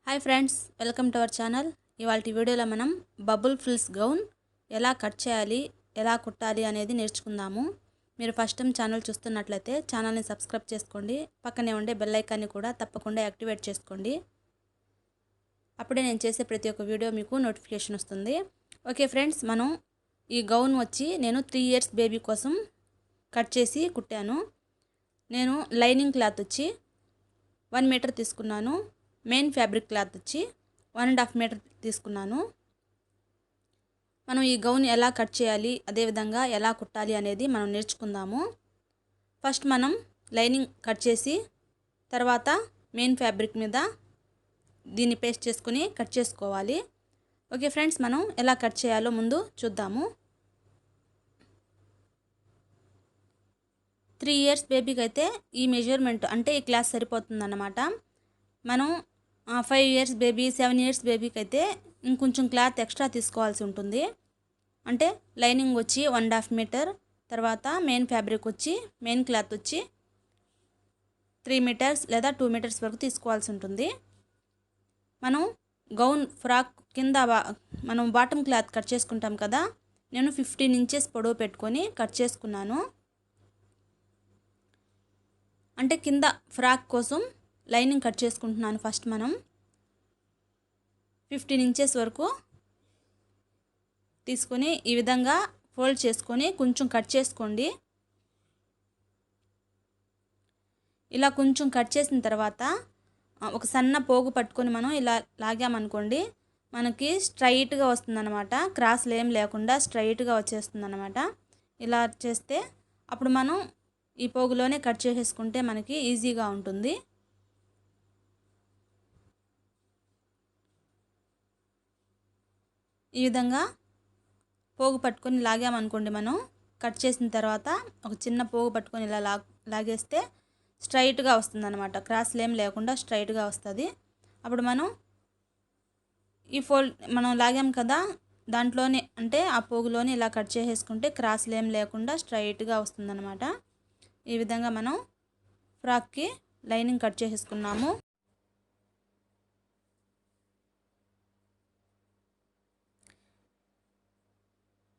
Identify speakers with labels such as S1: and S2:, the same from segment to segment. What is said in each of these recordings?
S1: Hi friends, welcome to our channel. ఇవాల్టి వీడియోలో మనం బబుల్ ఫ్రిల్స్ గౌన్ ఎలా కట్ చేయాలి, ఎలా కుట్టాలి అనేది నేర్చుకుందాము. మీరు ఫస్ట్ టైం ఛానల్ చూస్తున్నట్లయితే ఛానల్ని సబ్స్క్రైబ్ చేసుకోండి. పక్కనే ఉండే బెల్ ఐకాన్ని కూడా తప్పకుండా యాక్టివేట్ చేసుకోండి. అప్పుడే నేను చేసే ప్రతి ఒక్క వీడియో మీకు నోటిఫికేషన్ వస్తుంది. ఓకే ఫ్రెండ్స్, మనం ఈ గౌన్ వచ్చి నేను 3 ఇయర్స్ బేబీ కోసం కట్ చేసి కుట్టాను. నేను లైనింగ్ క్లాత్ వచ్చి 1 మీటర్ తీసుకున్నాను. మెయిన్ ఫ్యాబ్రిక్ క్లాత్ వచ్చి 1.5 మీటర్ తీసుకున్నాను. మనం ఈ గౌన్ ఎలా కట్ చేయాలి, అదేవిధంగా ఎలా కుట్టాలి అనేది మనం నేర్చుకుందాము. ఫస్ట్ మనం లైనింగ్ కట్ చేసి తర్వాత మెయిన్ ఫ్యాబ్రిక్ మీద దీన్ని పేస్ట్ చేసుకుని కట్ చేసుకోవాలి. ఓకే ఫ్రెండ్స్, మనం ఎలా కట్ చేయాలో ముందు చూద్దాము. 3 ఇయర్స్ బేబీకి అయితే ఈ మెజర్మెంట్ అంటే ఈ క్లాస్ సరిపోతుందన్నమాట. మనం 5 ఇయర్స్ బేబీ, 7 ఇయర్స్ బేబీకి అయితే ఇంకొంచెం క్లాత్ ఎక్స్ట్రా తీసుకోవాల్సి ఉంటుంది. అంటే లైనింగ్ వచ్చి 1.5 మీటర్, తర్వాత మెయిన్ ఫ్యాబ్రిక్ వచ్చి మెయిన్ క్లాత్ వచ్చి 3 మీటర్స్ లేదా 2 మీటర్స్ వరకు తీసుకోవాల్సి ఉంటుంది. మనం గౌన్ ఫ్రాక్ కింద మనం బాటమ్ క్లాత్ కట్ చేసుకుంటాం కదా, నేను 15 ఇంచెస్ పొడవు పెట్టుకొని కట్ చేసుకున్నాను. అంటే కింద ఫ్రాక్ కోసం లైనింగ్ కట్ చేసుకుంటున్నాను. ఫస్ట్ మనం 15 ఇంచెస్ వరకు తీసుకొని ఈ విధంగా ఫోల్డ్ చేసుకొని కొంచెం కట్ చేసుకోండి. ఇలా కొంచెం కట్ చేసిన తర్వాత ఒక సన్న పోగు పట్టుకొని మనం ఇలా లాగామనుకోండి, మనకి స్ట్రైట్గా వస్తుందన్నమాట. క్రాస్లు ఏం లేకుండా స్ట్రైట్గా వచ్చేస్తుందన్నమాట. ఇలా చేస్తే అప్పుడు మనం ఈ పోగులోనే కట్ చేసేసుకుంటే మనకి ఈజీగా ఉంటుంది. ఈ విధంగా పోగు పట్టుకొని లాగామనుకోండి, మనం కట్ చేసిన తర్వాత ఒక చిన్న పోగు పట్టుకొని ఇలా లాగేస్తే స్ట్రైట్గా వస్తుందన్నమాట. క్రాస్లు ఏం లేకుండా స్ట్రైట్గా వస్తుంది. అప్పుడు మనం ఈ మనం లాగాం కదా, దాంట్లోనే అంటే ఆ పోగులోనే ఇలా కట్ చేసేసుకుంటే క్రాస్లు ఏం లేకుండా స్ట్రైట్గా వస్తుందన్నమాట. ఈ విధంగా మనం ఫ్రాక్కి లైనింగ్ కట్ చేసేసుకున్నాము.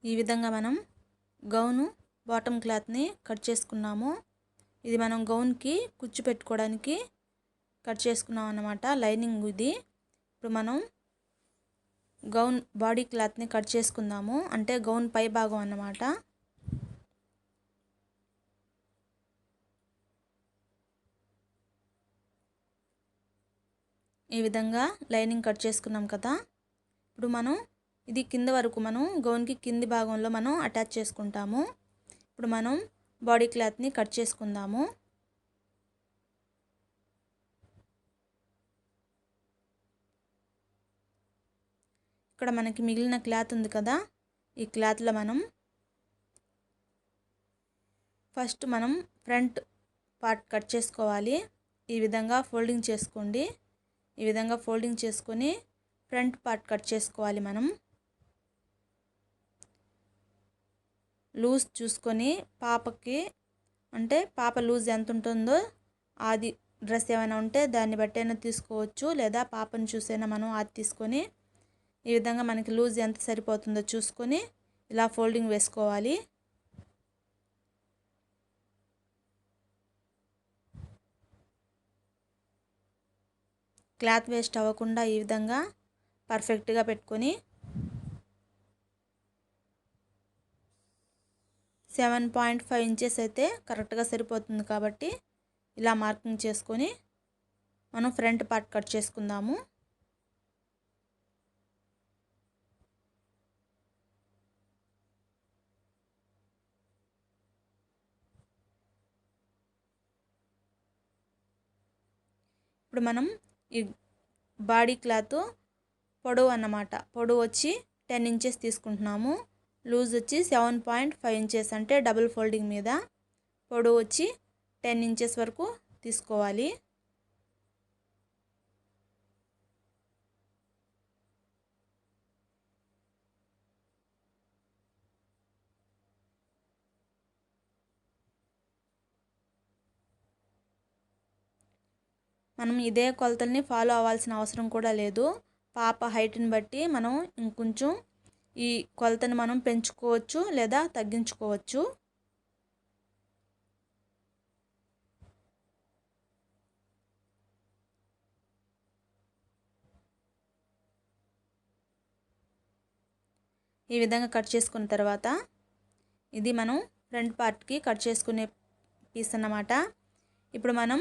S1: ఈ విధంగా మనం గౌను బాటమ్ క్లాత్ని కట్ చేసుకున్నాము. ఇది మనం గౌన్కి కుచ్చు పెట్టుకోవడానికి కట్ చేసుకున్నాం అన్నమాట, లైనింగ్ ఇది. ఇప్పుడు మనం గౌన్ బాడీ క్లాత్ని కట్ చేసుకుందాము, అంటే గౌన్ పై భాగం అన్నమాట. ఈ విధంగా లైనింగ్ కట్ చేసుకున్నాం కదా, ఇప్పుడు మనం ఇది కింద వరకు మనం గౌన్కి కింది భాగంలో మనం అటాచ్ చేసుకుంటాము. ఇప్పుడు మనం బాడీ క్లాత్ని కట్ చేసుకుందాము. ఇక్కడ మనకి మిగిలిన క్లాత్ ఉంది కదా, ఈ క్లాత్లో మనం ఫస్ట్ మనం ఫ్రంట్ పార్ట్ కట్ చేసుకోవాలి. ఈ విధంగా ఫోల్డింగ్ చేసుకోండి. ఈ విధంగా ఫోల్డింగ్ చేసుకొని ఫ్రంట్ పార్ట్ కట్ చేసుకోవాలి. మనం లూజ్ చూసుకొని పాపకి, అంటే పాప లూజ్ ఎంత ఉంటుందో అది డ్రెస్ ఏమైనా ఉంటే దాన్ని బట్టి అయినా తీసుకోవచ్చు, లేదా పాపను చూసైనా మనం అది తీసుకొని ఈ విధంగా మనకి లూజ్ ఎంత సరిపోతుందో చూసుకొని ఇలా ఫోల్డింగ్ వేసుకోవాలి. క్లాత్ వేస్ట్ అవ్వకుండా ఈ విధంగా పర్ఫెక్ట్గా పెట్టుకొని 7.5 ఇంచెస్ అయితే కరెక్ట్గా సరిపోతుంది కాబట్టి ఇలా మార్కింగ్ చేసుకొని మనం ఫ్రంట్ పార్ట్ కట్ చేసుకుందాము. ఇప్పుడు మనం ఈ బాడీ క్లాత్ పొడవు అన్నమాట, పొడవు వచ్చి 10 ఇంచెస్ తీసుకుంటున్నాము. లూజ్ వచ్చి 7.5 ఇంచెస్, అంటే డబుల్ ఫోల్డింగ్ మీద పొడవు వచ్చి 10 ఇంచెస్ వరకు తీసుకోవాలి. మనం ఇదే కొలతల్ని ఫాలో అవ్వాల్సిన అవసరం కూడా లేదు. పాప హైట్ని బట్టి మనం ఇంకొంచెం ఈ కొలతని మనం పెంచుకోవచ్చు లేదా తగ్గించుకోవచ్చు. ఈ విధంగా కట్ చేసుకున్న తర్వాత ఇది మనం ఫ్రంట్ పార్ట్కి కట్ చేసుకునే పీస్ అన్నమాట. ఇప్పుడు మనం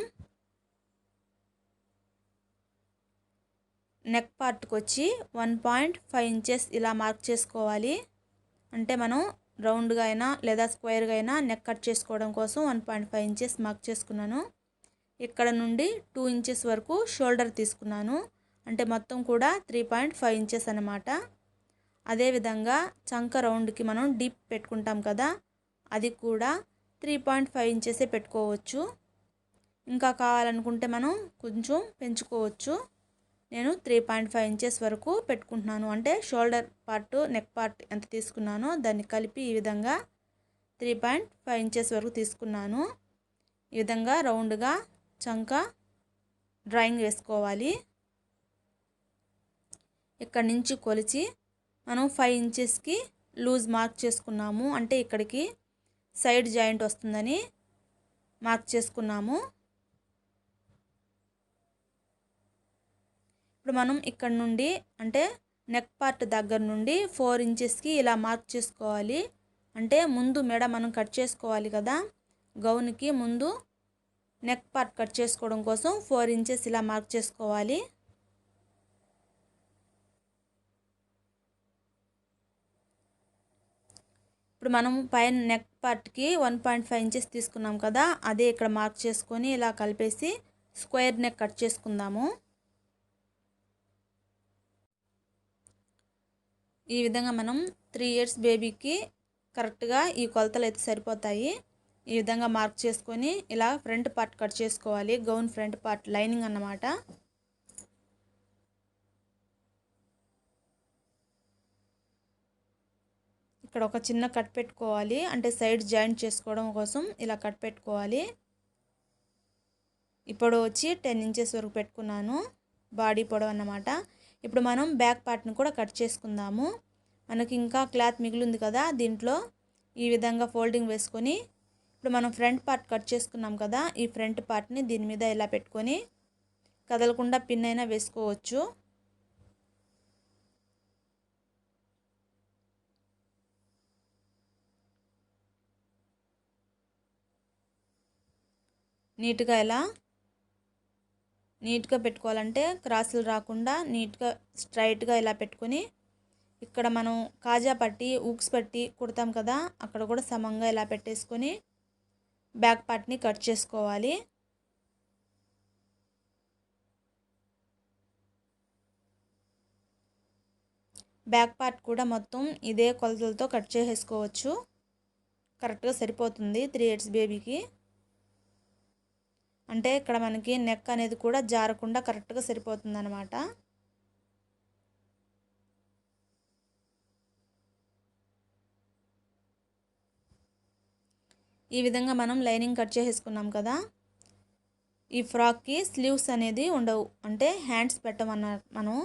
S1: నెక్ పార్ట్కి వచ్చి 1.5 ఇంచెస్ ఇలా మార్క్ చేసుకోవాలి. అంటే మనం రౌండ్గా అయినా లేదా స్క్వేర్గా అయినా నెక్ కట్ చేసుకోవడం కోసం 1.5 ఇంచెస్ మార్క్ చేసుకున్నాను. ఇక్కడ నుండి 2 ఇంచెస్ వరకు షోల్డర్ తీసుకున్నాను. అంటే మొత్తం కూడా 3.5 ఇంచెస్ అన్నమాట. అదేవిధంగా చంక రౌండ్కి మనం డీప్ పెట్టుకుంటాం కదా, అది కూడా 3.5 ఇంచెసే పెట్టుకోవచ్చు. ఇంకా కావాలనుకుంటే మనం కొంచెం పెంచుకోవచ్చు. నేను 3.5 ఇంచెస్ వరకు పెట్టుకుంటున్నాను. అంటే షోల్డర్ పార్ట్ నెక్ పార్ట్ ఎంత తీసుకున్నానో దాన్ని కలిపి ఈ విధంగా 3.5 ఇంచెస్ వరకు తీసుకున్నాను. ఈ విధంగా రౌండ్గా చంక డ్రాయింగ్ వేసుకోవాలి. ఇక్కడి నుంచి కొలిచి మనం 5 ఇంచెస్కి లూజ్ మార్క్ చేసుకున్నాము. అంటే ఇక్కడికి సైడ్ జాయింట్ వస్తుందని మార్క్ చేసుకున్నాము. ఇప్పుడు మనం ఇక్కడ నుండి అంటే నెక్ పార్ట్ దగ్గర నుండి 4 ఇంచెస్కి ఇలా మార్క్ చేసుకోవాలి. అంటే ముందు మెడ మనం కట్ చేసుకోవాలి కదా, గౌన్కి ముందు నెక్ పార్ట్ కట్ చేసుకోవడం కోసం 4 ఇంచెస్ ఇలా మార్క్ చేసుకోవాలి. ఇప్పుడు మనం పైన నెక్ పార్ట్కి 1.5 ఇంచెస్ తీసుకున్నాం కదా, అదే ఇక్కడ మార్క్ చేసుకొని ఇలా కలిపేసి స్క్వేర్ నెక్ కట్ చేసుకుందాము. ఈ విధంగా మనం 3 ఇయర్స్ బేబీకి కరెక్ట్గా ఈ కొలతలు అయితే సరిపోతాయి. ఈ విధంగా మార్క్ చేసుకొని ఇలా ఫ్రంట్ పార్ట్ కట్ చేసుకోవాలి. గౌన్ ఫ్రంట్ పార్ట్ లైనింగ్ అన్నమాట. ఇక్కడ ఒక చిన్న కట్ పెట్టుకోవాలి. అంటే సైడ్ జాయింట్ చేసుకోవడం కోసం ఇలా కట్ పెట్టుకోవాలి. ఇప్పుడు వచ్చి 10 ఇంచెస్ వరకు పెట్టుకున్నాను బాడీ పొడవు అన్నమాట. ఇప్పుడు మనం బ్యాక్ పార్ట్ని కూడా కట్ చేసుకుందాము. మనకి ఇంకా క్లాత్ మిగిలింది కదా, దీంట్లో ఈ విధంగా ఫోల్డింగ్ వేసుకొని ఇప్పుడు మనం ఫ్రంట్ పార్ట్ కట్ చేసుకున్నాం కదా, ఈ ఫ్రంట్ పార్ట్ని దీని మీద ఇలా పెట్టుకొని కదలకుండా పిన్ అయినా వేసుకోవచ్చు. నీట్గా ఇలా నీట్గా పెట్టుకోవాలంటే క్రాసులు రాకుండా నీట్గా స్ట్రైట్గా ఇలా పెట్టుకొని ఇక్కడ మనం కాజా పట్టి ఊక్స్ పట్టి కుడతాం కదా, అక్కడ కూడా సమంగా ఇలా పెట్టేసుకొని బ్యాక్ పార్ట్ని కట్ చేసుకోవాలి. బ్యాక్ పార్ట్ కూడా మొత్తం ఇదే కొలతలతో కట్ చేసేసుకోవచ్చు. కరెక్ట్గా సరిపోతుంది 3 ఇయర్స్ బేబీకి. అంటే ఇక్కడ మనకి నెక్ అనేది కూడా జారకుండా కరెక్ట్గా సరిపోతుంది అన్నమాట. ఈ విధంగా మనం లైనింగ్ కట్ చేసేసుకున్నాం కదా, ఈ ఫ్రాక్కి స్లీవ్స్ అనేది ఉండవు. అంటే హ్యాండ్స్ పెట్టమన్నారు. మనం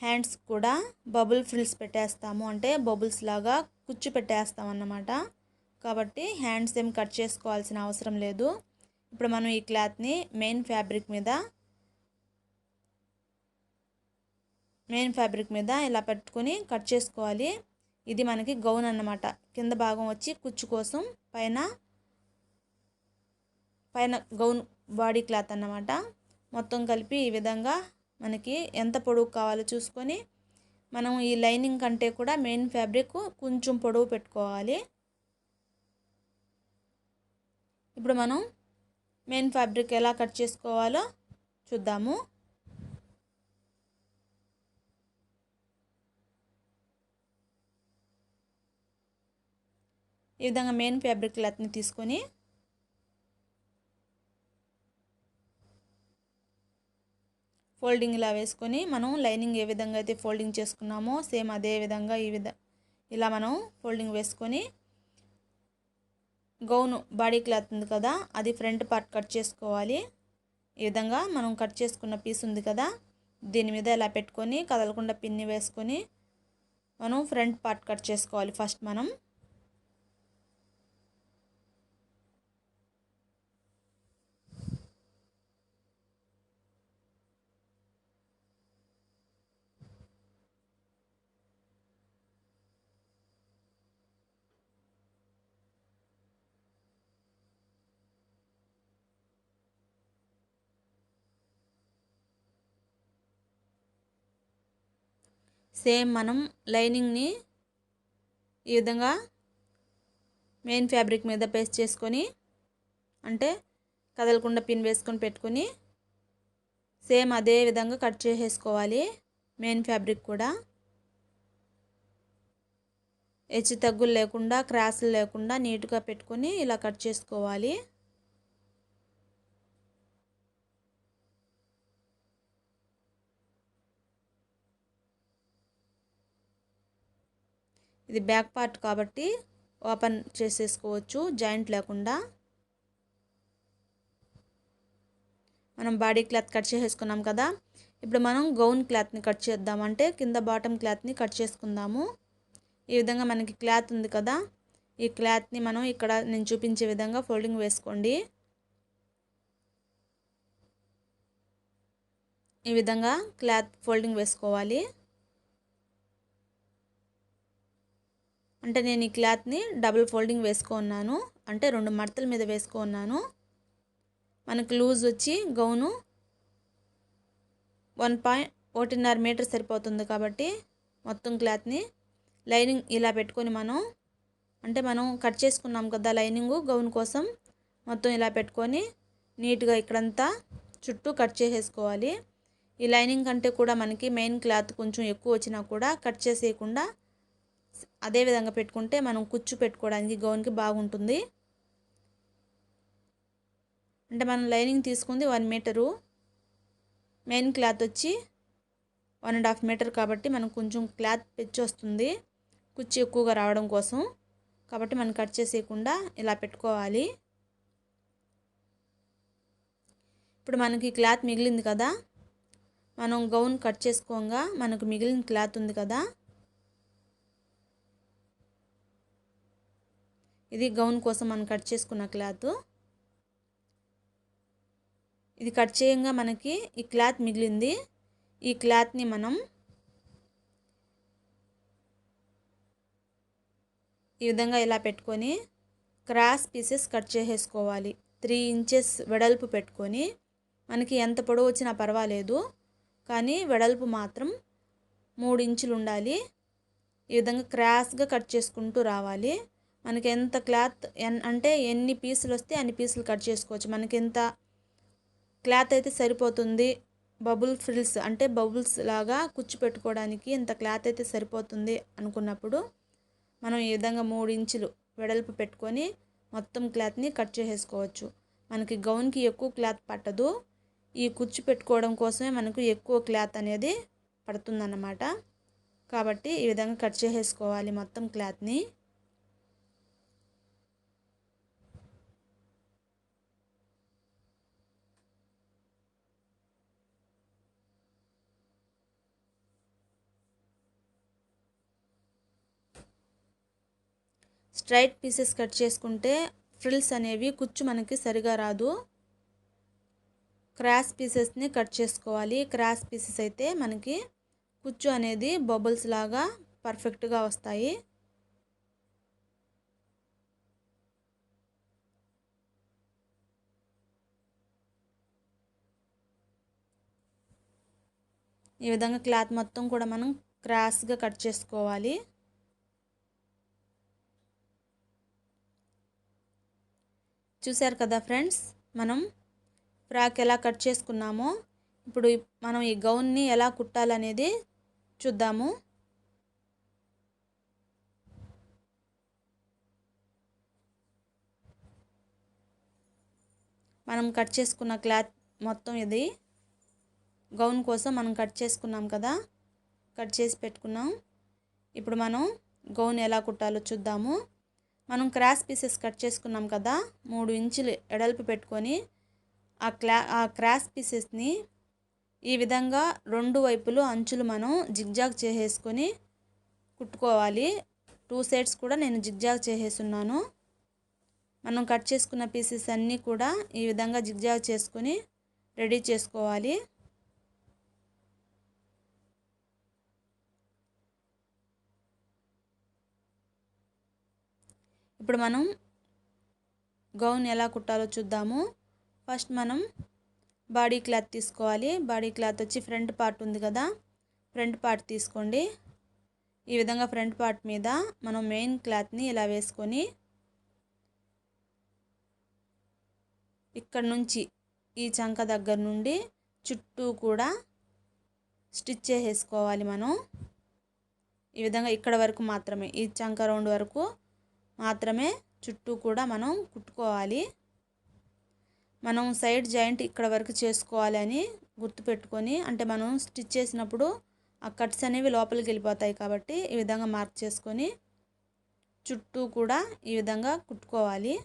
S1: హ్యాండ్స్ కూడా బబుల్ ఫ్రిల్స్ పెట్టేస్తాము. అంటే బబుల్స్ లాగా కుచ్చు పెట్టేస్తాం అన్నమాట. కాబట్టి హ్యాండ్స్ ఏం కట్ చేసుకోవాల్సిన అవసరం లేదు. ఇప్పుడు మనం ఈ క్లాత్ని మెయిన్ ఫ్యాబ్రిక్ మీద ఇలా పెట్టుకొని కట్ చేసుకోవాలి. ఇది మనకి గౌన్ అన్నమాట. కింద భాగం వచ్చి కుచ్చు కోసం పైన గౌన్ బాడీ క్లాత్ అన్నమాట. మొత్తం కలిపి ఈ విధంగా మనకి ఎంత పొడవు కావాలో చూసుకొని మనం ఈ లైనింగ్ కంటే కూడా మెయిన్ ఫ్యాబ్రిక్ కొంచెం పొడవు పెట్టుకోవాలి. ఇప్పుడు మనం మెయిన్ ఫ్యాబ్రిక్ ఎలా కట్ చేసుకోవాలో చూద్దాము. ఈ విధంగా మెయిన్ ఫ్యాబ్రిక్ క్లాత్ని తీసుకొని ఫోల్డింగ్ ఇలా వేసుకొని మనం లైనింగ్ ఏ విధంగా అయితే ఫోల్డింగ్ చేసుకున్నామో సేమ్ అదే విధంగా ఇలా మనం ఫోల్డింగ్ వేసుకొని గౌను బాడీ క్లాత్ ఉంది కదా, అది ఫ్రంట్ పార్ట్ కట్ చేసుకోవాలి. ఈ విధంగా మనం కట్ చేసుకున్న పీస్ ఉంది కదా, దీని మీద ఇలా పెట్టుకొని కదలకుండా పిన్ని వేసుకొని మనం ఫ్రంట్ పార్ట్ కట్ చేసుకోవాలి ఫస్ట్ మనం. సేమ్ మనం లైనింగ్ని ఈ విధంగా మెయిన్ ఫ్యాబ్రిక్ మీద పేస్ట్ చేసుకొని, అంటే కదలకుండా పిన్ వేసుకొని పెట్టుకొని సేమ్ అదే విధంగా కట్ చేసేసుకోవాలి. మెయిన్ ఫ్యాబ్రిక్ కూడా హెచ్చు తగ్గులు లేకుండా, క్రాస్లు లేకుండా నీట్గా పెట్టుకొని ఇలా కట్ చేసుకోవాలి. ఇది బ్యాక్ పార్ట్ కాబట్టి ఓపెన్ చేసేసుకోవచ్చు జాయింట్ లేకుండా. మనం బాడీ క్లాత్ కట్ చేసేసుకున్నాం కదా, ఇప్పుడు మనం గౌన్ క్లాత్ని కట్ చేద్దాం. అంటే కింద బాటమ్ క్లాత్ని కట్ చేసుకుందాము. ఈ విధంగా మనకి క్లాత్ ఉంది కదా, ఈ క్లాత్ని మనం ఇక్కడ నేను చూపించే విధంగా ఫోల్డింగ్ వేసుకోండి. ఈ విధంగా క్లాత్ ఫోల్డింగ్ వేసుకోవాలి. అంటే నేను ఈ క్లాత్ని డబుల్ ఫోల్డింగ్ వేసుకున్నాను, అంటే 2 మడతల మీద వేసుకున్నాను. మనకు లూజ్ వచ్చి గౌను 1.5 మీటర్ సరిపోతుంది కాబట్టి మొత్తం క్లాత్ని లైనింగ్ ఇలా పెట్టుకొని మనం కట్ చేసుకున్నాం కదా లైనింగు గౌన్ కోసం, మొత్తం ఇలా పెట్టుకొని నీట్గా ఇక్కడంతా చుట్టూ కట్ చేసేసుకోవాలి. ఈ లైనింగ్ కంటే కూడా మనకి మెయిన్ క్లాత్ కొంచెం ఎక్కువ వచ్చినా కూడా కట్ చేసేయకుండా అదే విధంగా పెట్టుకుంటే మనం కుచ్చు పెట్టుకోవడానికి గౌన్కి బాగుంటుంది. అంటే మనం లైనింగ్ తీసుకుంది 1 మీటరు, మెయిన్ క్లాత్ వచ్చి 1.5 మీటర్ కాబట్టి మనకు కొంచెం క్లాత్ పెచ్చు వస్తుంది కుచ్చు ఎక్కువగా రావడం కోసం. కాబట్టి మనం కట్ చేసేయకుండా ఇలా పెట్టుకోవాలి. ఇప్పుడు మనకి క్లాత్ మిగిలింది కదా, మనం గౌన్ కట్ చేసుకోగా మనకు మిగిలిన క్లాత్ ఉంది కదా, ఇది గౌన్ కోసం మనం కట్ చేసుకున్న క్లాత్. ఇది కట్ చేయంగా మనకి ఈ క్లాత్ మిగిలింది. ఈ క్లాత్ని మనం ఈ విధంగా ఇలా పెట్టుకొని క్రాస్ పీసెస్ కట్ చేసేసుకోవాలి. 3 ఇంచెస్ వెడల్పు పెట్టుకొని, మనకి ఎంత పొడవు వచ్చినా పర్వాలేదు కానీ వెడల్పు మాత్రం 3 ఇంచులు ఉండాలి. ఈ విధంగా క్రాస్గా కట్ చేసుకుంటూ రావాలి. మనకి ఎంత క్లాత్ అంటే ఎన్ని పీసులు వస్తే అన్ని పీసులు కట్ చేసుకోవచ్చు. మనకి ఎంత క్లాత్ అయితే సరిపోతుంది, బబుల్ ఫ్రిల్స్ అంటే బబుల్స్ లాగా కుచ్చు పెట్టుకోవడానికి ఇంత క్లాత్ అయితే సరిపోతుంది అనుకున్నప్పుడు మనం ఈ విధంగా 3 ఇంచులు వెడల్పు పెట్టుకొని మొత్తం క్లాత్ని కట్ చేసేసుకోవచ్చు. మనకి గౌన్కి ఎక్కువ క్లాత్ పట్టదు, ఈ కుచ్చు పెట్టుకోవడం కోసమే మనకు ఎక్కువ క్లాత్ అనేది పడుతుందన్నమాట. కాబట్టి ఈ విధంగా కట్ చేసేసుకోవాలి మొత్తం క్లాత్ని. స్ట్రైట్ పీసెస్ కట్ చేసుకుంటే ఫ్రిల్స్ అనేవి కుచ్చు మనకి సరిగా రాదు. క్రాస్ పీసెస్ని కట్ చేసుకోవాలి. క్రాస్ పీసెస్ అయితే మనకి కుచ్చు అనేది బబుల్స్ లాగా పర్ఫెక్ట్గా వస్తాయి. ఈ విధంగా క్లాత్ మొత్తం కూడా మనం క్రాస్గా కట్ చేసుకోవాలి. చూశారు కదా ఫ్రెండ్స్, మనం ఫ్రాక్ ఎలా కట్ చేసుకున్నామో. ఇప్పుడు మనం ఈ గౌన్ని ఎలా కుట్టాలనేది చూద్దాము. మనం కట్ చేసుకున్న క్లాత్ మొత్తం ఇది గౌన్ కోసం మనం కట్ చేసుకున్నాం కదా, కట్ చేసి పెట్టుకున్నాం. ఇప్పుడు మనం గౌన్ ఎలా కుట్టాలో చూద్దాము. మనం క్రాస్ పీసెస్ కట్ చేసుకున్నాం కదా, 3 ఇంచులు ఎడల్పు పెట్టుకొని ఆ క్రాస్ పీసెస్ని ఈ విధంగా రెండు వైపులు అంచులు మనం జిగ్జాగ్ చేసేసుకొని కుట్టుకోవాలి. 2 సైడ్స్ కూడా నేను జిగ్జాగ్ చేసేస్తున్నాను. మనం కట్ చేసుకున్న పీసెస్ అన్నీ కూడా ఈ విధంగా జిగ్జాగ్ చేసుకొని రెడీ చేసుకోవాలి. ఇప్పుడు మనం గౌన్ ఎలా కుట్టాలో చూద్దాము. ఫస్ట్ మనం బాడీ క్లాత్ తీసుకోవాలి. బాడీ క్లాత్ వచ్చి ఫ్రంట్ పార్ట్ ఉంది కదా, ఫ్రంట్ పార్ట్ తీసుకోండి. ఈ విధంగా ఫ్రంట్ పార్ట్ మీద మనం మెయిన్ క్లాత్ని ఇలా వేసుకొని ఇక్కడ నుంచి ఈ చంక దగ్గర నుండి చుట్టూ కూడా స్టిచ్ చేసేసుకోవాలి. మనం ఈ విధంగా ఇక్కడ వరకు మాత్రమే, ఈ చంక రౌండ్ వరకు మాత్రమే చుట్టూ కూడా మనం కుట్టుకోవాలి. మనం సైడ్ జాయింట్ ఇక్కడ వరకు చేసుకోవాలని గుర్తుపెట్టుకొని, అంటే మనం స్టిచ్ చేసినప్పుడు ఆ కట్స్ అనేవి లోపలికి వెళ్ళిపోతాయి కాబట్టి ఈ విధంగా మార్క్ చేసుకొని చుట్టూ కూడా ఈ విధంగా కుట్టుకోవాలి.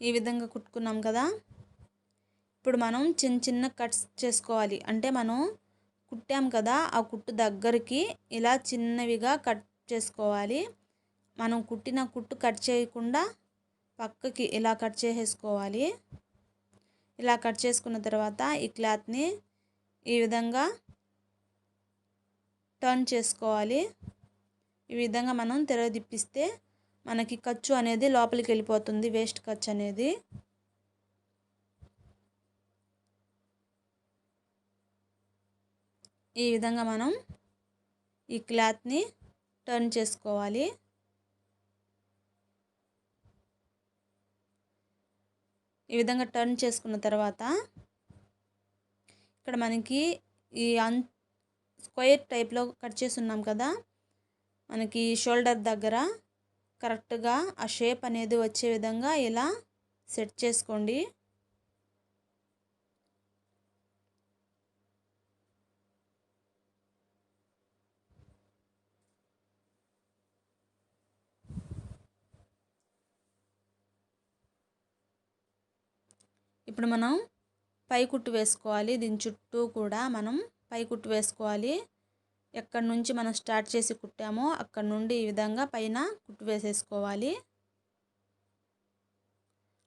S1: ఈ విధంగా కుట్టుకున్నాం కదా. ఇప్పుడు మనం చిన్న చిన్న కట్స్ చేసుకోవాలి. అంటే మనం కుట్టాం కదా, ఆ కుట్టు దగ్గరికి ఇలా చిన్నవిగా కట్ చేసుకోవాలి. మనం కుట్టిన కుట్టు కట్ చేయకుండా పక్కకి ఇలా కట్ చేసేసుకోవాలి. ఇలా కట్ చేసుకున్న తర్వాత ఈ క్లాత్ని ఈ విధంగా టర్న్ చేసుకోవాలి. ఈ విధంగా మనం తిరగదిప్పిస్తే మనకి ఖర్చు అనేది లోపలికి వెళ్ళిపోతుంది, వేస్ట్ ఖర్చు అనేది. ఈ విధంగా మనం ఈ క్లాత్ని టర్న్ చేసుకోవాలి. ఈ విధంగా టర్న్ చేసుకున్న తర్వాత ఇక్కడ మనకి ఈ స్క్వేర్ టైప్లో కట్ చేసి ఉన్నాం కదా, మనకి షోల్డర్ దగ్గర కరెక్ట్గా ఆ షేప్ అనేది వచ్చే విధంగా ఇలా సెట్ చేసుకోండి. ఇప్పుడు మనం పై కుట్టు వేసుకోవాలి. దీని చుట్టూ కూడా మనం పై కుట్టు వేసుకోవాలి. ఎక్కడి నుంచి మనం స్టార్ట్ చేసి కుట్టామో అక్కడ నుండి ఈ విధంగా పైన కుట్టు వేసేసుకోవాలి.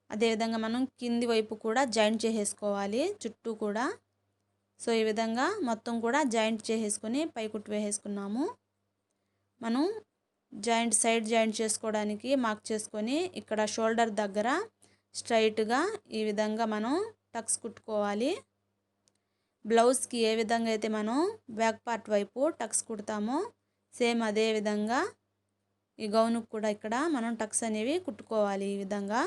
S1: అదేవిధంగా మనం కింది వైపు కూడా జాయింట్ చేసేసుకోవాలి చుట్టూ కూడా. సో ఈ విధంగా మొత్తం కూడా జాయింట్ చేసేసుకొని పై కుట్టు వేసేసుకున్నాము. మనం సైడ్ జాయింట్ చేసుకోవడానికి మార్క్ చేసుకొని ఇక్కడ షోల్డర్ దగ్గర స్ట్రైట్గా ఈ విధంగా మనం టక్స్ కుట్టుకోవాలి. బ్లౌజ్కి ఏ విధంగా అయితే మనం బ్యాక్ పార్ట్ వైపు టక్స్ కుడతామో సేమ్ అదే విధంగా ఈ గౌన్కి కూడా ఇక్కడ మనం టక్స్ అనేవి కుట్టుకోవాలి. ఈ విధంగా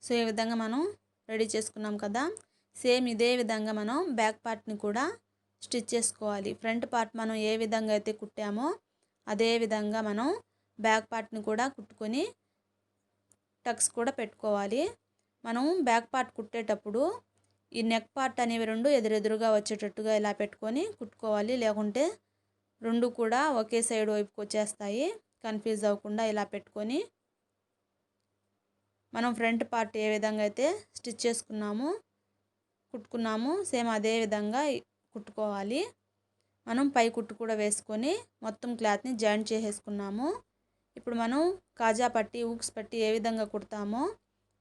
S1: సో ఈ విధంగా మనం రెడీ చేసుకున్నాం కదా. సేమ్ ఇదే విధంగా మనం బ్యాక్ పార్ట్ని కూడా స్టిచ్ చేసుకోవాలి. ఫ్రంట్ పార్ట్ మనం ఏ విధంగా అయితే కుట్టామో అదే విధంగా మనం బ్యాక్ పార్ట్ని కూడా కుట్టుకొని టక్స్ కూడా పెట్టుకోవాలి. మనం బ్యాక్ పార్ట్ కుట్టేటప్పుడు ఈ నెక్ పార్ట్ అనేవి రెండు ఎదురెదురుగా వచ్చేటట్టుగా ఇలా పెట్టుకొని కుట్టుకోవాలి. లేకుంటే రెండు కూడా ఒకే సైడ్ వైపుకి వచ్చేస్తాయి. కన్ఫ్యూజ్ అవ్వకుండా ఇలా పెట్టుకొని మనం ఫ్రంట్ పార్ట్ ఏ విధంగా అయితే స్టిచ్ కుట్టుకున్నాము సేమ్ అదే విధంగా కుట్టుకోవాలి. మనం పై కుట్టు కూడా వేసుకొని మొత్తం క్లాత్ని జాయింట్ చేసేసుకున్నాము. ఇప్పుడు మనం కాజా పట్టి ఊక్స్ పట్టి ఏ విధంగా కుడతామో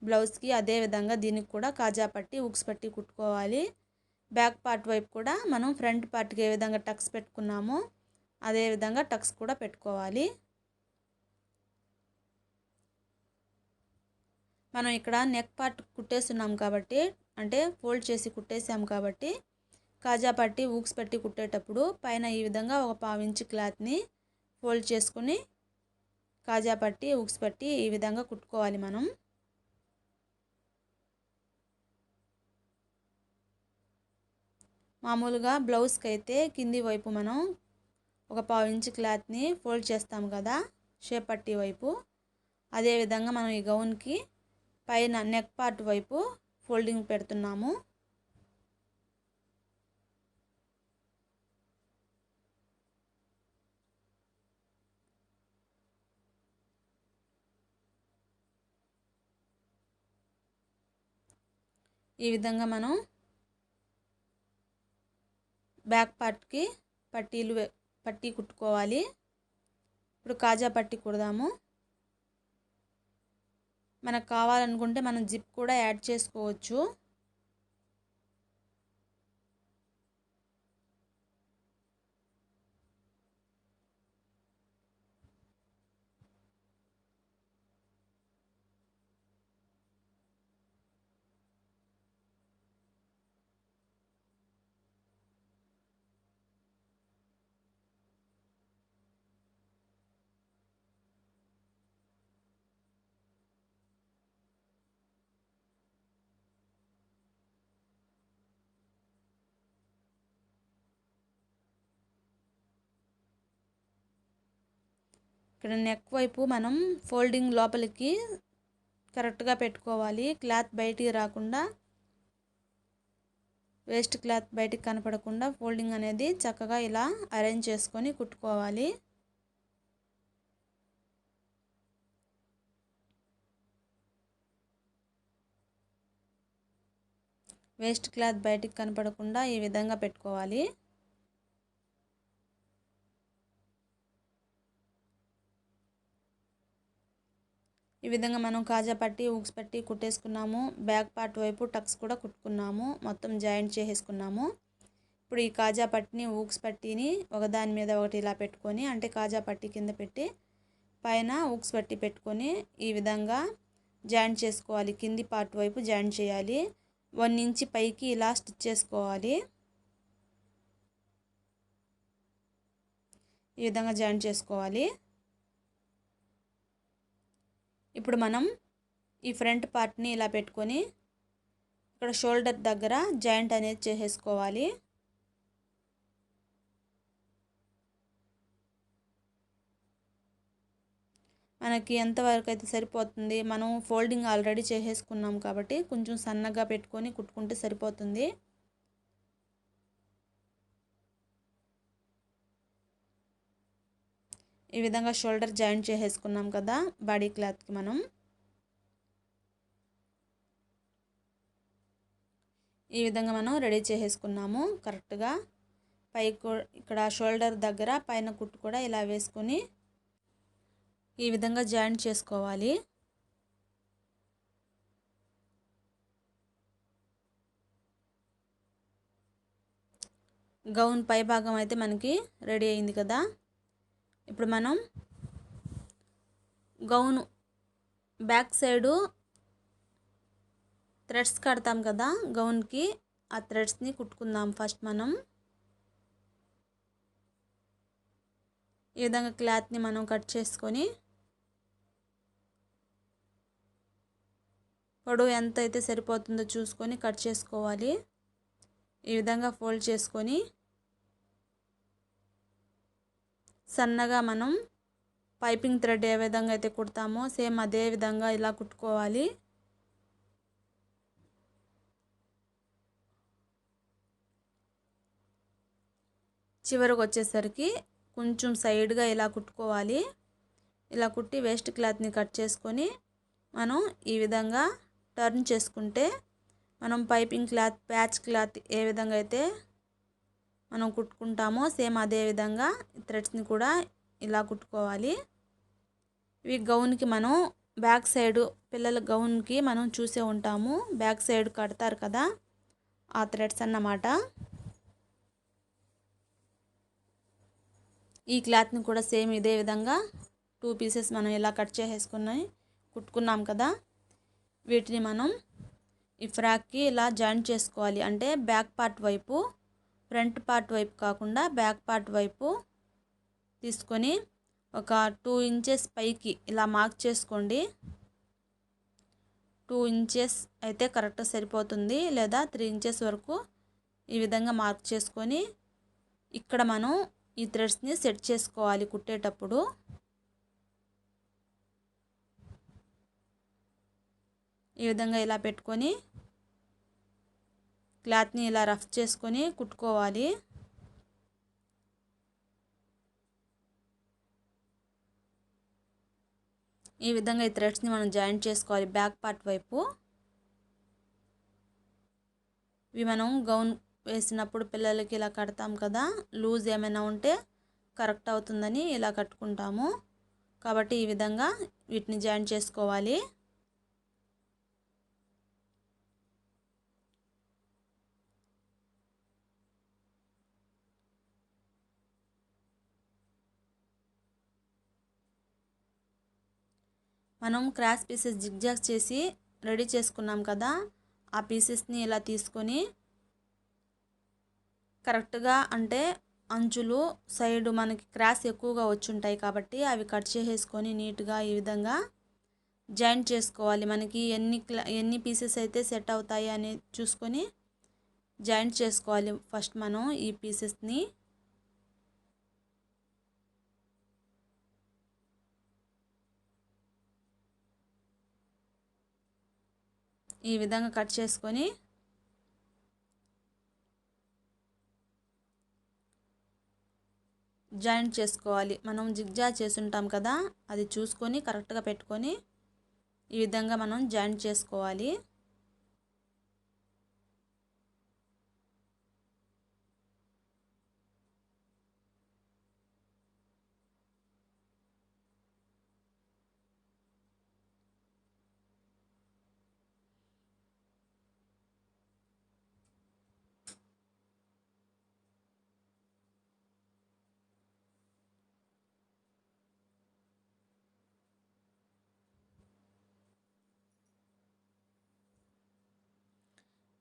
S1: బ్లౌజ్కి అదే విధంగా దీనికి కూడా కాజా పట్టి ఊక్స్ పట్టి కుట్టుకోవాలి. బ్యాక్ పార్ట్ వైపు కూడా మనం ఫ్రంట్ పార్ట్కి ఏ విధంగా టక్స్ పెట్టుకున్నామో అదే విధంగా టక్స్ కూడా పెట్టుకోవాలి. మనం ఇక్కడ నెక్ పార్ట్ కుట్టేస్తున్నాం కాబట్టి, అంటే ఫోల్డ్ చేసి కుట్టేసాం కాబట్టి, కాజా పట్టి ఊక్స్ పెట్టి కుట్టేటప్పుడు పైన ఈ విధంగా ఒక 1/2 ఇంచ్ క్లాత్ని ఫోల్డ్ చేసుకుని కాజా పట్టి ఊక్స్ పెట్టి ఈ విధంగా కుట్టుకోవాలి మనం. మామూలుగా బ్లౌజ్కి అయితే కింది వైపు మనం ఒక 1/2 ఇంచ్ క్లాత్ని ఫోల్డ్ చేస్తాం కదా షేప్ పట్టి వైపు, అదేవిధంగా మనం ఈ గౌన్కి పైన నెక్ పార్ట్ వైపు ఫోల్డింగ్ పెడుతున్నాము. ఈ విధంగా మనం బ్యాక్ పార్ట్కి పట్టీ కుట్టుకోవాలి. ఇప్పుడు కాజా పట్టీ కుడదాము. మనకు కావాలనుకుంటే మనం జిప్ కూడా యాడ్ చేసుకోవచ్చు. ఇక్కడ నెక్ వైపు మనం ఫోల్డింగ్ లోపలికి కరెక్ట్గా పెట్టుకోవాలి. క్లాత్ బయటికి రాకుండా, వేస్ట్ క్లాత్ బయటికి కనపడకుండా ఫోల్డింగ్ అనేది చక్కగా ఇలా అరేంజ్ చేసుకొని కుట్టుకోవాలి. వేస్ట్ క్లాత్ బయటికి కనపడకుండా ఈ విధంగా పెట్టుకోవాలి. ఈ విధంగా మనం కాజా పట్టి ఊక్స్ పట్టి కుట్టేసుకున్నాము. బ్యాక్ పార్ట్ వైపు టక్స్ కూడా కుట్టుకున్నాము. మొత్తం జాయింట్ చేసేసుకున్నాము. ఇప్పుడు ఈ కాజా పట్టిని ఊక్స్ పట్టిని ఒకదాని మీద ఒకటి ఇలా పెట్టుకొని, అంటే కాజా పట్టి కింద పెట్టి పైన ఊక్స్ పట్టి పెట్టుకొని ఈ విధంగా జాయింట్ చేసుకోవాలి. కింది పార్ట్ వైపు జాయింట్ చేయాలి. 1 ఇంచ్ పైకి ఇలా స్టిచ్ చేసుకోవాలి. ఈ విధంగా జాయింట్ చేసుకోవాలి. ఇప్పుడు మనం ఈ ఫ్రంట్ పార్ట్ని ఇలా పెట్టుకొని ఇక్కడ షోల్డర్ దగ్గర జాయింట్ అనేది చేసేసుకోవాలి. మనకి ఎంతవరకు అయితే సరిపోతుంది, మనం ఫోల్డింగ్ ఆల్రెడీ చేసేసుకున్నాం కాబట్టి కొంచెం సన్నగా పెట్టుకొని కుట్టుకుంటే సరిపోతుంది. ఈ విధంగా షోల్డర్ జాయింట్ చేసేసుకున్నాం కదా బాడీ క్లాత్కి మనం. ఈ విధంగా మనం రెడీ చేసేసుకున్నాము కరెక్ట్గా. పైకి ఇక్కడ షోల్డర్ దగ్గర పైన కుట్టు కూడా ఇలా వేసుకొని ఈ విధంగా జాయింట్ చేసుకోవాలి. గౌన్ పై భాగం అయితే మనకి రెడీ అయింది కదా. ఇప్పుడు మనం గౌన్ బ్యాక్ సైడు థ్రెడ్స్ కడతాం కదా గౌన్కి, ఆ థ్రెడ్స్ని కుట్టుకుందాం ఫస్ట్ మనం. ఈ విధంగా క్లాత్ని మనం కట్ చేసుకొని పొడవు ఎంత అయితే సరిపోతుందో చూసుకొని కట్ చేసుకోవాలి. ఈ విధంగా ఫోల్డ్ చేసుకొని సన్నగా మనం పైపింగ్ థ్రెడ్ ఏ విధంగా అయితే కుడతామో సేమ్ అదే విధంగా ఇలా కుట్టుకోవాలి. చివరికి వచ్చేసరికి కొంచెం సైడ్గా ఇలా కుట్టుకోవాలి. ఇలా కుట్టి వేస్ట్ క్లాత్ని కట్ చేసుకొని మనం ఈ విధంగా టర్న్ చేసుకుంటే మనం పైపింగ్ క్లాత్, ప్యాచ్ క్లాత్ ఏ విధంగా అయితే మనం కుట్టుకుంటామో సేమ్ అదే విధంగా థ్రెడ్స్ని కూడా ఇలా కుట్టుకోవాలి. ఇవి గౌన్కి మనం బ్యాక్ సైడ్, పిల్లల గౌన్కి మనం చూసే ఉంటాము బ్యాక్ సైడ్ కడతారు కదా, ఆ థ్రెడ్స్ అన్నమాట. ఈ క్లాత్ని కూడా సేమ్ ఇదే విధంగా 2 పీసెస్ మనం ఇలా కట్ చేసేసుకుని కుట్టుకున్నాం కదా, వీటిని మనం ఈ ఫ్రాక్కి ఇలా జాయింట్ చేసుకోవాలి. అంటే బ్యాక్ పార్ట్ వైపు, ఫ్రంట్ పార్ట్ వైపు కాకుండా బ్యాక్ పార్ట్ వైపు తీసుకొని ఒక 2 ఇంచెస్ పైకి ఇలా మార్క్ చేసుకోండి. 2 ఇంచెస్ అయితే కరెక్ట్ సరిపోతుంది, లేదా 3 ఇంచెస్ వరకు ఈ విధంగా మార్క్ చేసుకొని ఇక్కడ మనం ఈ థ్రెడ్స్ని సెట్ చేసుకోవాలి. కుట్టేటప్పుడు ఈ విధంగా ఇలా పెట్టుకొని క్లాత్ని ఇలా రఫ్ చేసుకొని కుట్టుకోవాలి. ఈ విధంగా ఈ థ్రెడ్స్ని మనం జాయింట్ చేసుకోవాలి బ్యాక్ పార్ట్ వైపు. ఇవి మనం గౌన్ వేసినప్పుడు పిల్లలకి ఇలా కడతాం కదా, లూజ్ ఏమైనా ఉంటే కరెక్ట్ అవుతుందని ఇలా కట్టుకుంటాము. కాబట్టి ఈ విధంగా వీటిని జాయింట్ చేసుకోవాలి. మనం క్రాస్ పీసెస్ జిగ్జాగ్ చేసి రెడీ చేసుకున్నాం కదా, ఆ పీసెస్ని ఇలా తీసుకొని కరెక్ట్గా, అంటే అంచులు సైడ్ మనకి క్రాస్ ఎక్కువగా వచ్చుంటాయి కాబట్టి అవి కట్ చేసేసుకొని నీట్గా ఈ విధంగా జాయింట్ చేసుకోవాలి. మనకి ఎన్ని పీసెస్ అయితే సెట్ అవుతాయి అని చూసుకొని జాయింట్ చేసుకోవాలి. ఫస్ట్ మనం ఈ పీసెస్ని ఈ విధంగా కట్ చేసుకొని జాయింట్ చేసుకోవాలి. మనం జిగ్జాగ్ చేసుంటాం కదా, అది చూసుకొని కరెక్ట్గా పెట్టుకొని ఈ విధంగా మనం జాయింట్ చేసుకోవాలి.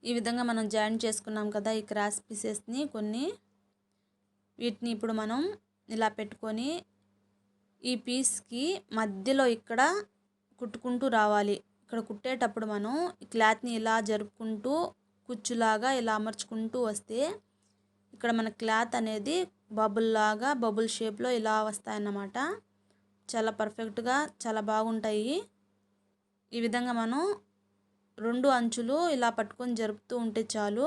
S1: ఈ విధంగా మనం జాయింట్ చేసుకున్నాం కదా ఈ క్రాస్ పీసెస్ని కొన్ని, వీటిని ఇప్పుడు మనం ఇలా పెట్టుకొని ఈ పీస్కి మధ్యలో ఇక్కడ కుట్టుకుంటూ రావాలి. ఇక్కడ కుట్టేటప్పుడు మనం ఈ క్లాత్ని ఇలా జరుపుకుంటూ కుచ్చులాగా ఇలా అమర్చుకుంటూ వస్తే ఇక్కడ మన క్లాత్ అనేది బబుల్ షేప్లో ఇలా వస్తాయన్నమాట. చాలా పర్ఫెక్ట్గా చాలా బాగుంటాయి. ఈ విధంగా మనం 2 అంచులు ఇలా పట్టుకొని జరుపుతూ ఉంటే చాలు,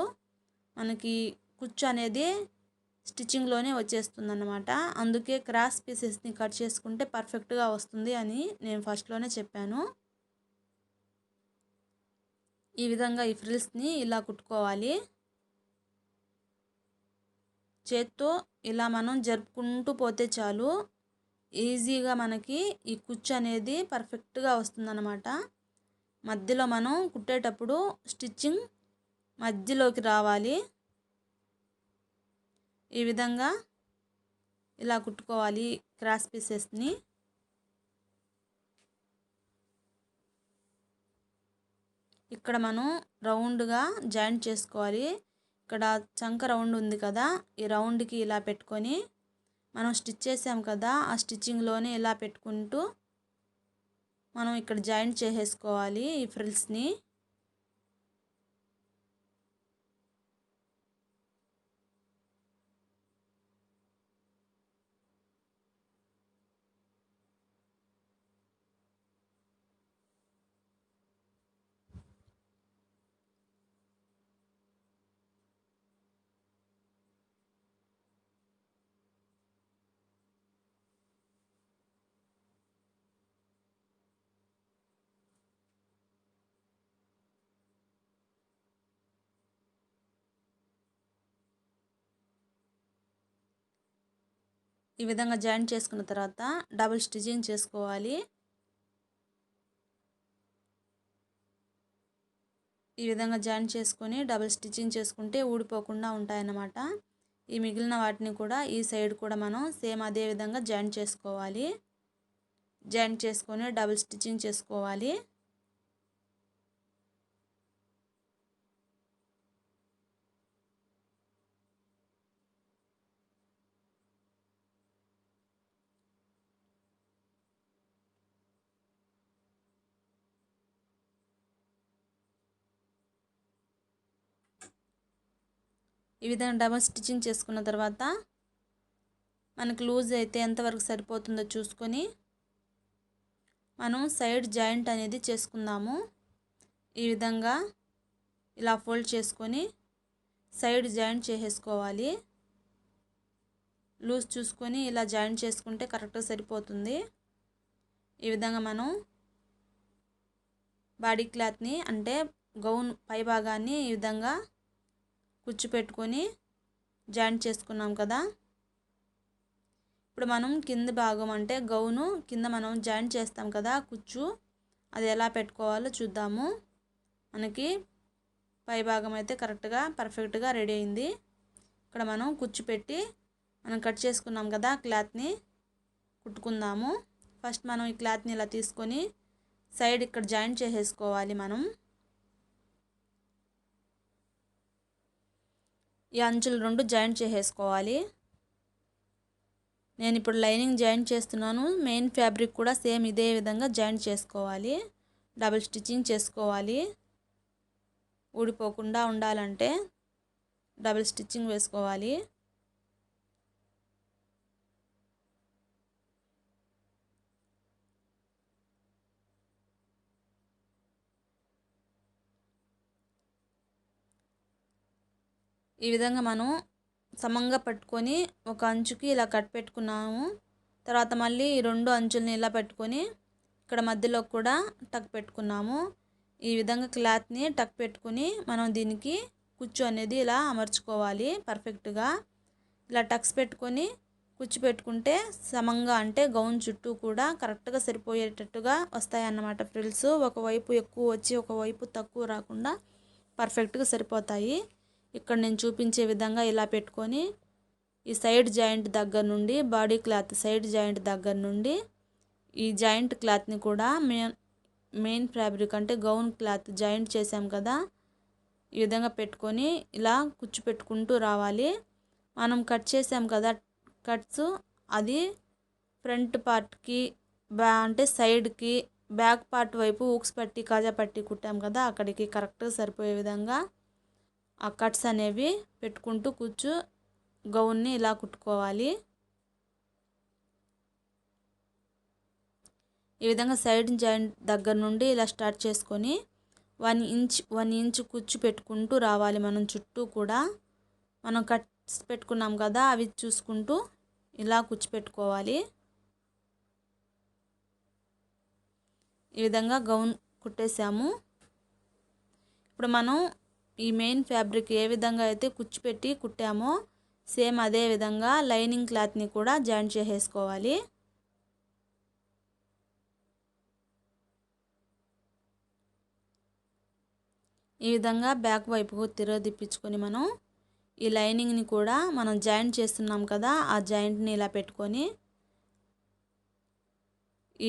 S1: మనకి కుచ్చు అనేది స్టిచ్చింగ్లోనే వచ్చేస్తుంది అన్నమాట. అందుకే క్రాస్ పీసెస్ని కట్ చేసుకుంటే పర్ఫెక్ట్గా వస్తుంది అని నేను ఫస్ట్లోనే చెప్పాను. ఈ విధంగా ఈ ఫ్రిల్స్ని ఇలా కుట్టుకోవాలి. చేత్తో ఇలా మనం జరుపుకుంటూ పోతే చాలు, ఈజీగా మనకి ఈ కుచ్చు అనేది పర్ఫెక్ట్గా వస్తుందన్నమాట. మధ్యలో మనం కుట్టేటప్పుడు స్టిచ్చింగ్ మధ్యలోకి రావాలి. ఈ విధంగా ఇలా కుట్టుకోవాలి క్రాస్ పీసెస్ని. ఇక్కడ మనం రౌండ్గా జాయింట్ చేసుకోవాలి. ఇక్కడ చంక రౌండ్ ఉంది కదా, ఈ రౌండ్కి ఇలా పెట్టుకొని మనం స్టిచ్ చేసాం కదా, ఆ స్టిచ్చింగ్లోనే ఇలా పెట్టుకుంటూ మనం ఇక్కడ జాయింట్ చేసేసుకోవాలి ఈ ఫ్రిల్స్ని. ఈ విధంగా జాయింట్ చేసుకున్న తర్వాత డబుల్ స్టిచ్చింగ్ చేసుకోవాలి. ఈ విధంగా జాయిన్ చేసుకొని డబుల్ స్టిచ్చింగ్ చేసుకుంటే ఊడిపోకుండా ఉంటాయన్నమాట. ఈ మిగిలిన వాటిని కూడా ఈ సైడ్ కూడా మనం సేమ్ అదే విధంగా జాయిన్ చేసుకోవాలి. జాయిన్ చేసుకొని డబుల్ స్టిచ్చింగ్ చేసుకోవాలి. ఈ విధంగా డబుల్ స్టిచ్చింగ్ చేసుకున్న తర్వాత మనకు లూజ్ అయితే ఎంతవరకు సరిపోతుందో చూసుకొని మనం సైడ్ జాయింట్ అనేది చేసుకుందాము. ఈ విధంగా ఇలా ఫోల్డ్ చేసుకొని సైడ్ జాయింట్ చేసేసుకోవాలి. లూజ్ చూసుకొని ఇలా జాయింట్ చేసుకుంటే కరెక్ట్గా సరిపోతుంది. ఈ విధంగా మనం బాడీ క్లాత్ని అంటే గౌన్ పై భాగాన్ని ఈ విధంగా కుచ్చు పెట్టుకొని జాయింట్ చేసుకున్నాం కదా. ఇప్పుడు మనం కింద భాగం అంటే గౌను కింద మనం జాయింట్ చేస్తాం కదా కుచ్చు, అది ఎలా పెట్టుకోవాలో చూద్దాము. మనకి పై భాగం అయితే కరెక్ట్గా పర్ఫెక్ట్గా రెడీ అయింది. ఇక్కడ మనం కుచ్చు పెట్టి మనం కట్ చేసుకున్నాం కదా క్లాత్ని కుట్టుకుందాము. ఫస్ట్ మనం ఈ క్లాత్ని ఇలా తీసుకొని సైడ్ ఇక్కడ జాయింట్ చేసేసుకోవాలి. మనం ఈ అంచులు రెండు జాయింట్ చేసేసుకోవాలి. నేను ఇప్పుడు లైనింగ్ జాయింట్ చేస్తున్నాను. మెయిన్ ఫ్యాబ్రిక్ కూడా సేమ్ ఇదే విధంగా జాయింట్ చేసుకోవాలి. డబుల్ స్టిచ్చింగ్ చేసుకోవాలి. ఊడిపోకుండా ఉండాలంటే డబుల్ స్టిచ్చింగ్ వేసుకోవాలి. ఈ విధంగా మనం సమంగా పట్టుకొని ఒక అంచుకి ఇలా కట్ పెట్టుకున్నాము. తర్వాత మళ్ళీ ఈ రెండు అంచుల్ని ఇలా పెట్టుకొని ఇక్కడ మధ్యలో కూడా టక్ పెట్టుకున్నాము. ఈ విధంగా క్లాత్ని టక్ పెట్టుకొని మనం దీనికి కుచ్చు అనేది ఇలా అమర్చుకోవాలి. పర్ఫెక్ట్గా ఇలా టక్స్ పెట్టుకొని కుచ్చు పెట్టుకుంటే సమంగా అంటే గౌన్ చుట్టూ కూడా కరెక్ట్గా సరిపోయేటట్టుగా వస్తాయన్నమాట. ఫ్రిల్స్ ఒకవైపు ఎక్కువ వచ్చి ఒకవైపు తక్కువ రాకుండా పర్ఫెక్ట్గా సరిపోతాయి. ఇక్కడ నేను చూపించే విధంగా ఇలా పెట్టుకొని ఈ సైడ్ జాయింట్ దగ్గర నుండి బాడీ క్లాత్ సైడ్ జాయింట్ దగ్గర నుండి ఈ జాయింట్ క్లాత్ని కూడా మెయిన్ ఫ్యాబ్రిక్ అంటే గౌన్ క్లాత్ జాయింట్ చేసాం కదా, ఈ విధంగా పెట్టుకొని ఇలా కుచ్చు పెట్టుకుంటూ రావాలి. మనం కట్ చేసాం కదా కట్స్, అది ఫ్రంట్ పార్ట్కి అంటే సైడ్కి బ్యాక్ పార్ట్ వైపు ఊక్స్ పట్టి కాజా పట్టి కుట్టాం కదా, అక్కడికి కరెక్ట్గా సరిపోయే విధంగా ఆ కట్స్ అనేవి పెట్టుకుంటూ కుచ్చు గౌన్ని ఇలా కుట్టుకోవాలి. ఈ విధంగా సైడ్ జాయింట్ దగ్గర నుండి ఇలా స్టార్ట్ చేసుకొని 1 ఇంచ్ కుచ్చు పెట్టుకుంటూ రావాలి. మనం చుట్టూ కూడా మనం కట్స్ పెట్టుకున్నాం కదా అవి చూసుకుంటూ ఇలా కుచ్చు పెట్టుకోవాలి. ఈ విధంగా గౌన్ కుట్టేసాము. ఇప్పుడు మనం ఈ మెయిన్ ఫ్యాబ్రిక్ ఏ విధంగా అయితే కుచ్చు పెట్టి కుట్టామో సేమ్ అదే విధంగా లైనింగ్ క్లాత్ని కూడా జాయింట్ చేసేసుకోవాలి. ఈ విధంగా బ్యాక్ వైపుకు తిప్పించుకొని మనం ఈ లైనింగ్ని కూడా మనం జాయింట్ చేస్తున్నాం కదా ఆ జాయింట్ని ఇలా పెట్టుకొని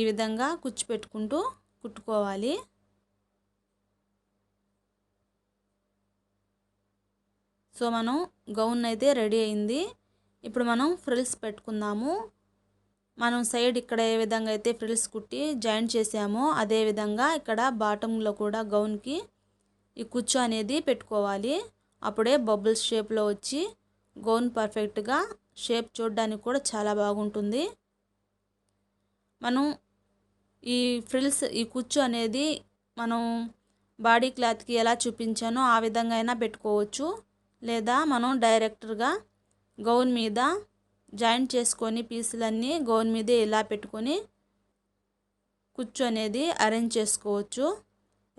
S1: ఈ విధంగా కుచ్చు పెట్టుకుంటూ కుట్టుకోవాలి. సో మనం గౌన్ అయితే రెడీ అయింది. ఇప్పుడు మనం ఫ్రిల్స్ పెట్టుకుందాము. మనం సైడ్ ఇక్కడ ఏ విధంగా అయితే ఫ్రిల్స్ కుట్టి జాయింట్ చేసామో అదే విధంగా ఇక్కడ బాటంలో కూడా గౌన్కి ఈ కుచ్చు అనేది పెట్టుకోవాలి. అప్పుడే బబుల్స్ షేప్లో వచ్చి గౌన్ పర్ఫెక్ట్గా షేప్ చూడడానికి కూడా చాలా బాగుంటుంది. మనం ఈ ఫ్రిల్స్ ఈ కుచ్చు అనేది మనం బాడీ క్లాత్కి ఎలా చూపించానో ఆ విధంగా అయినా పెట్టుకోవచ్చు, లేదా మనం డైరెక్ట్గా గౌన్ మీద జాయింట్ చేసుకొని పీసులన్నీ గౌన్ మీదే ఇలా పెట్టుకొని కుచ్చు అనేది అరేంజ్ చేసుకోవచ్చు.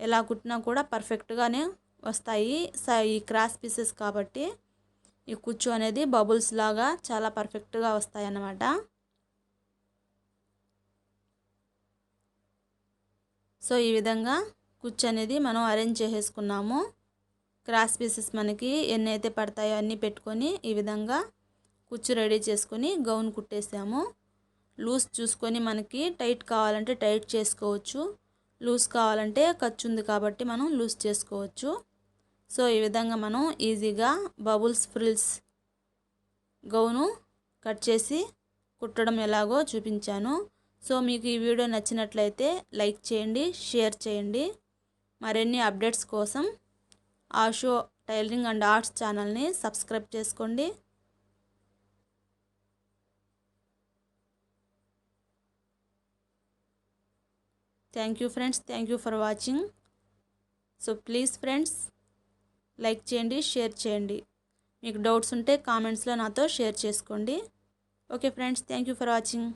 S1: ఎలా కుట్టినా కూడా పర్ఫెక్ట్గానే వస్తాయి. ఈ క్రాస్ పీసెస్ కాబట్టి ఈ కుచ్చు అనేది బబుల్స్ లాగా చాలా పర్ఫెక్ట్గా వస్తాయి అన్నమాట. సో ఈ విధంగా కుచ్చు అనేది మనం అరేంజ్ చేసేసుకున్నాము. క్రాస్ పీసెస్ మనకి ఎన్ని అయితే పడతాయో అన్నీ పెట్టుకొని ఈ విధంగా కుచ్చు రెడీ చేసుకొని గౌన్ కుట్టేసాము. లూజ్ చూసుకొని మనకి టైట్ కావాలంటే టైట్ చేసుకోవచ్చు, లూజ్ కావాలంటే ఖర్చు ఉంది కాబట్టి మనం లూజ్ చేసుకోవచ్చు. సో ఈ విధంగా మనం ఈజీగా బబుల్స్ ఫ్రిల్స్ గౌను కట్ చేసి కుట్టడం ఎలాగో చూపించాను. సో మీకు ఈ వీడియో నచ్చినట్లయితే లైక్ చేయండి, షేర్ చేయండి. మరిన్ని అప్డేట్స్ కోసం ఆషో టైలరింగ్ అండ్ ఆర్ట్స్ ఛానల్ని సబ్స్క్రైబ్ చేసుకోండి. Thank you friends, thank you for watching. So please friends like చేయండి, షేర్ చేయండి. మీకు డౌట్స్ ఉంటే కామెంట్స్లో నాతో షేర్ చేసుకోండి. Okay friends, thank you for watching.